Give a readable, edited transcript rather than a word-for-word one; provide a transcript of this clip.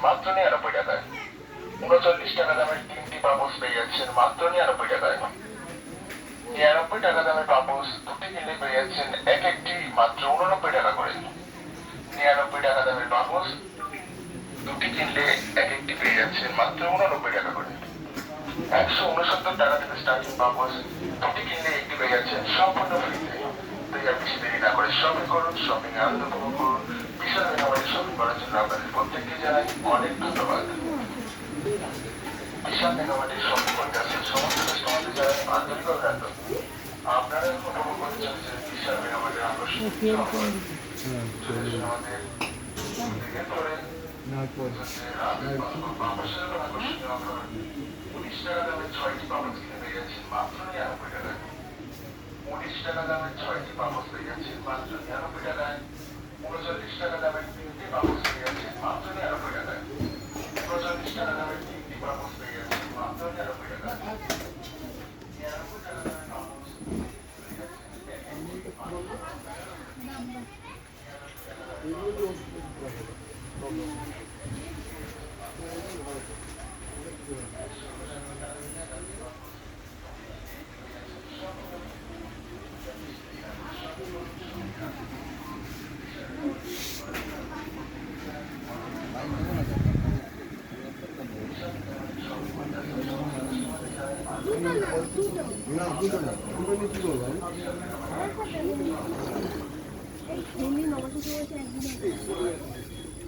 মাত্র 99 টাকায়। 39 টাকা দামের 3টি পাপোশ পেয়ে যাচ্ছেন মাত্র 99 টাকায়। 99 টাকা দামের পাপোশ 2টি কিনলে পেয়ে যাচ্ছেন এক একটি মাত্র 89 টাকা করে। 99 টাকা দামের পাপোশ 2টি কিনলে এক একটি পেয়ে যাচ্ছেন মাত্র 89 টাকা করে। 169 টাকা থেকে স্টার্টিং পাপোশ 2টি কিনলে একটি পেয়ে যাচ্ছেন সম্পূর্ণ ফ্রিতে। তাই আর বেশি দেরি না করে শপিং করুন, শপিং এ আনন্দ উপভোগ করুন। বিশাল মেগামার্টে শপিং করার জন্য আপনাদের প্রত্যেককে জানাই অনেক ধন্যবাদ। বিশাল মেগামার্টে শপিং করতে আসেন সমস্ত কাস্টমারদের জানাই আন্তরিক অভিনন্দন। আপনারা এখন উপভোগ করতে চলেছেন বিশাল মেগামার্টের আকর্ষণীয় আমাদের করে 19 টাকা দামের 6টি পাপোশ কিনে পেয়ে যাচ্ছেন মাত্র 99 টাকায়। 19 টাকা দামের 6টি পাপোশ পেয়ে যাচ্ছেন মাত্র 99 টাকায়। 39 টাকা দামের 3টি পাপোশ পেয়ে যাচ্ছেন মাত্র 99 টাকায়। 39 টাকা দামের 3টি পাপোশ পেয়ে যাচ্ছেন মাত্র 99 টাকায়। 99 টাকা দামের পাপোশ পেয়ে এই নবজাতক একদিন